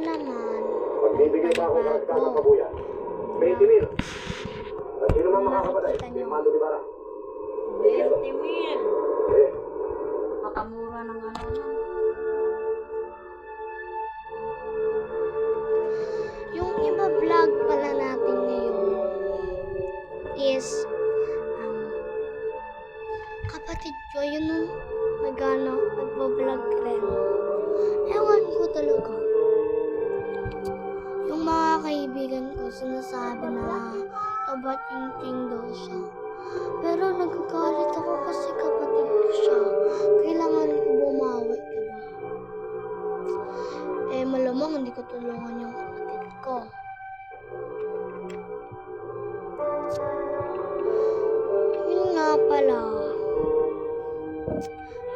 naman. Magbibigay pa ako ng kakabuyan. 20,000. At sino man makakapatay, may Mando di Bara. 20,000. Eh, Napakamura ng ano. Yung iba vlog pala natin ngayon is kapatid ko, yun nung nagbablog rin. Ewan ko talaga. Yung mga kaibigan ko sinasabi na tabating-ting daw siya. Pero nagagalit ako kasi kapatid ko siya. Kailangan ko bumawi, diba? Eh, malamang hindi ko tulungan yung kapatid ko. Yun nga pala.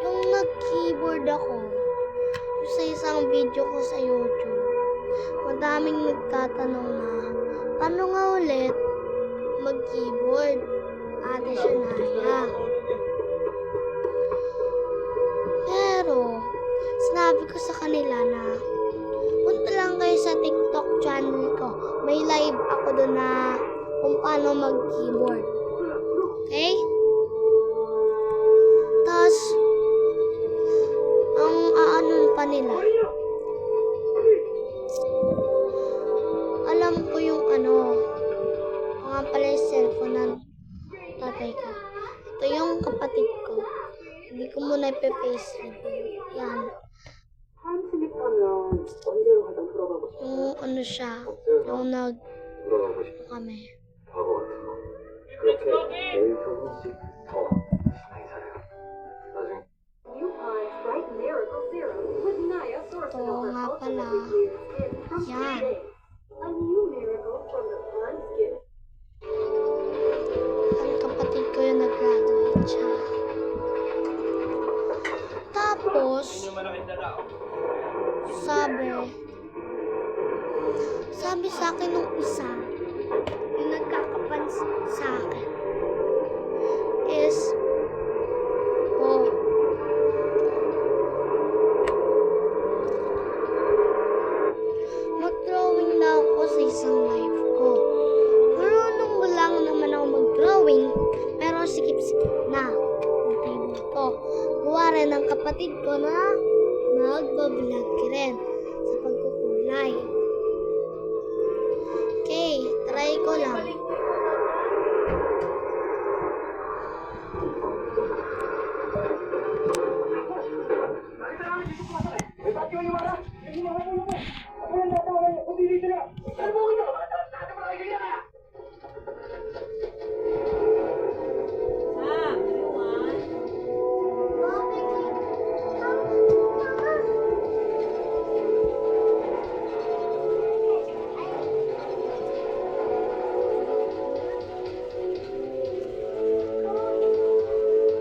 Yung nag-keyboard ako, yung sa isang video ko sa YouTube, madaming nagtatanong na, paano nga ulit mag-keyboard, Ate Shania? Pero, sinabi ko sa kanila na, punta lang kayo sa TikTok channel ko. May live ako doon na kung paano mag-keyboard. Okay? Tapos, ang aanon pa nila. Alam ko yung nga pala yung cellphone ng tatay ko. Ito yung kapatid ko. Hindi ko muna ipe-face review. Yan. Yung siya. Yung kami. 그렇게 매일 조금씩 더 신나게 살아요. 나중에 Ito nga pala. Yan. Ang kapatid ko yung nag-graduate siya. Tapos, sabi sa akin nung isa, yung nagkakapansin sa akin, is, mag-drawing na ako sa isang live ko. Marunong mo lang naman ako mag-drawing, pero sikip-sikip na ang table ko. Gawa rin ng kapatid ko na nagbablog rin sa pagkukulay. Okay, try ko lang.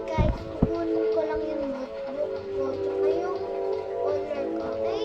Guys, kukunin ko lang yung notebook ko tsaka yung folder ko, okay?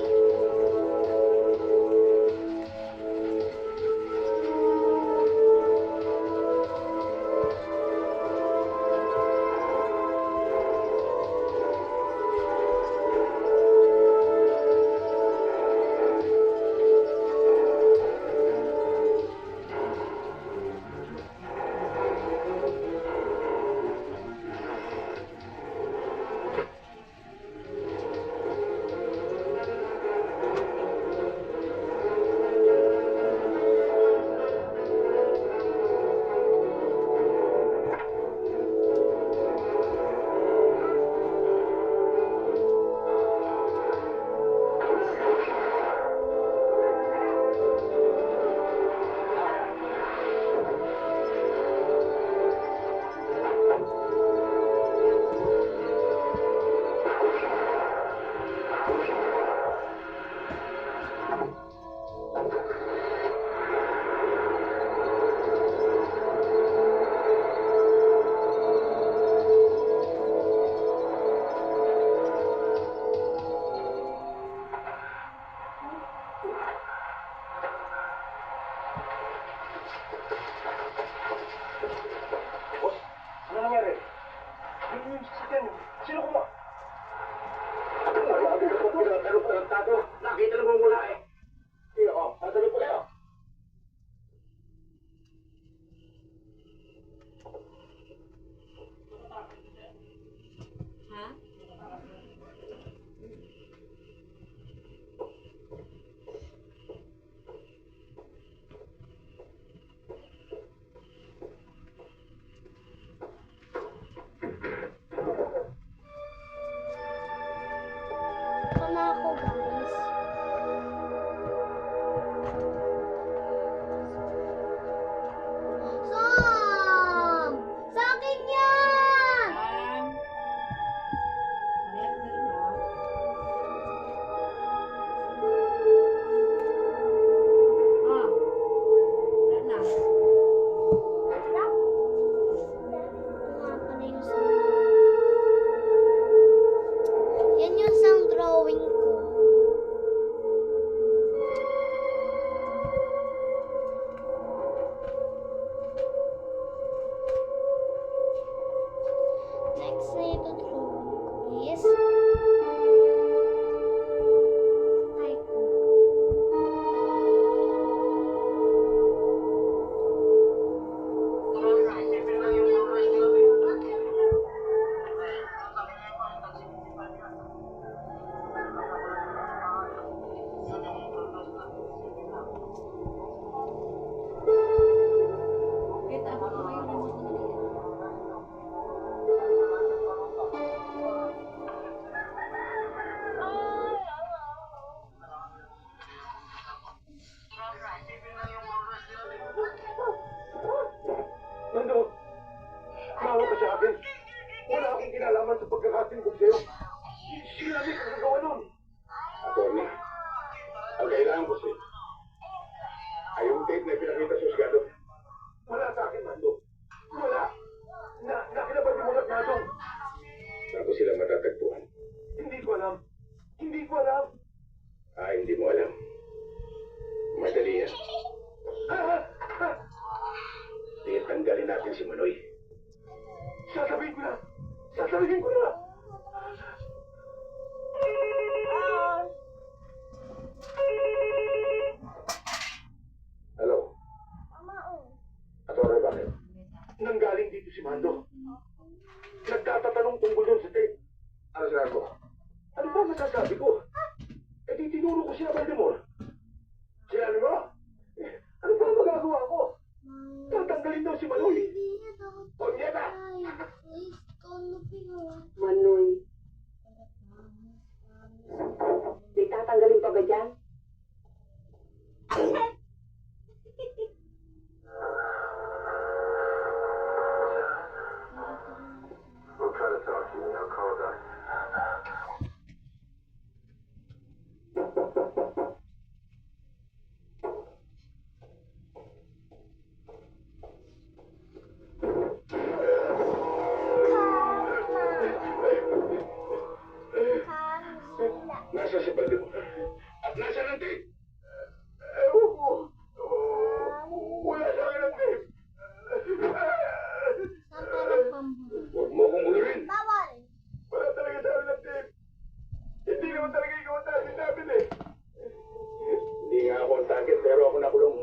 Sino ko ba? Nakita lang mo mula eh. na ako, guys. Sam! Sa akin yan! Ayan, na. Ah, wala na. Nga pala yung sound. Yan yung sound drawing ko. Next na ito drawing is icon. Kita ako yung remote na nila. Nando, maawa ka sa akin. Wala akong kinalaman sa pagkakatingkog sa'yo. Sila may kagagawa nun. Attorney, ang kailangan ko siya ay yung tape na pinakita sa Osgado. Wala sa akin, Nando. Wala. Nakinaba't mo na doon. Saan ko sila matatagpuan? Hindi ko alam. Hindi ko alam. Hindi mo alam. Madali yan. Sige, tanggalin natin si Manoy. Sasabihin ko na! Sasabihin ko na! Hello? Attorney, bakit? Nanggaling dito si Mando. Nagtatatanong tungkol doon sa tape. Ano sinabi mo? Ano ba masasabi ko? Eh di tinuro ko siya, Valdemar. Sinabi mo? Ano ba magagawa ko? Tatanggalin daw si Manoy. O, Nieta! Manoy. May tatanggalin pa ba dyan? We'll try to talk to you. I'll call back. Nasa si Valdemar? At nasa ng tape? Ewan ko. Wala sa akin ang tape. Saan ka nagpambuli? Huwag mo akong ulurin. Bawal! Wala talaga sa akin ang tape. Hindi naman talaga ikaw ang target namin eh. Hindi nga ako ang target pero ako nakulong.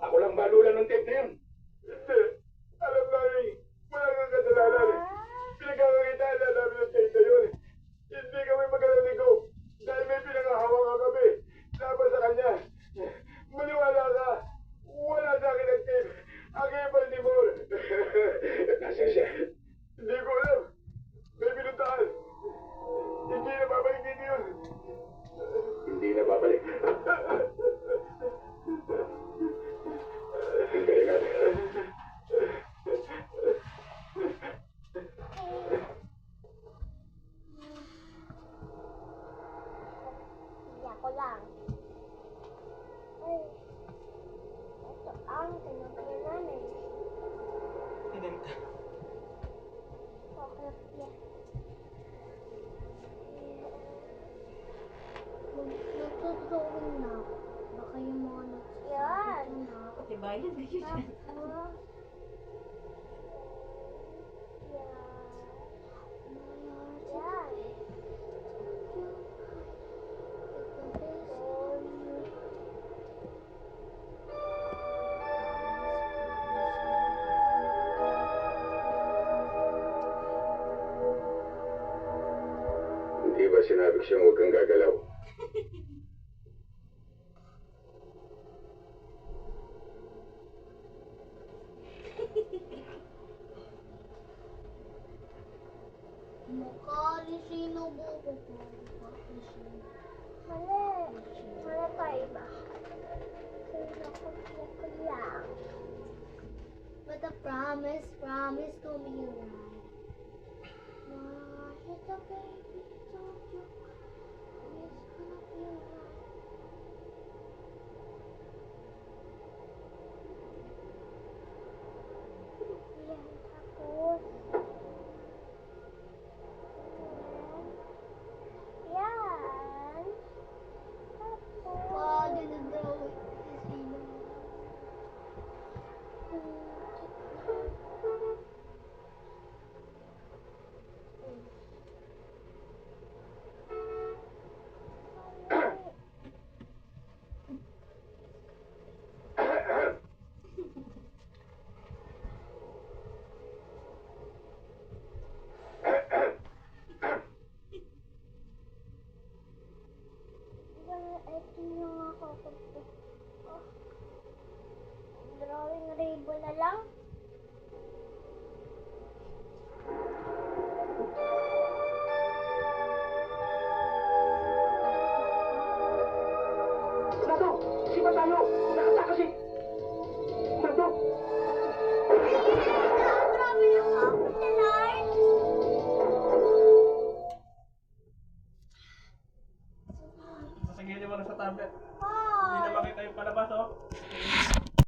Ako lang balulan ng tape na yan. Hindi. Alam namin. Wala kang kasalanan eh. Pinagkakakitaan na namin ang tape na yun. Hindi kami magkalaligaw. Dahil may pinangahawakan kami. Laban sa kanya. Maniwala ka. Wala sa akin ang tape. Ang ibang ni Moore. Nasaan siya? Hindi ko alam. May pinuntahan. Hindi na babalik dito yun. Hindi na babalik. Hintayin natin. Hindi ako lang. Ay. Ito ang tinapay namin. Bakit yan? Nagtutulong na ako. Baka yung mga nagsasabi na ako. Pati bayad kayo dyan. Hindi ba sinabi ko siyang huwag kang gagalaw? Mukha ni sino buko ko. Mali. Mali pa iba. Lang. But I promise to be right. Ma, it's a baby, don't you cry. It's gonna be right. Yan, tapos. Yan. Tapos. Wow, dinadaw. Ito yung ako. Drawing rainbow na lang. Mando! Sipa tayo! Nakataka si... Mando! Grabe yung ako na light. Sasagilin mo na sa tablet. Hindi Hi. na makita yung palabas, oh.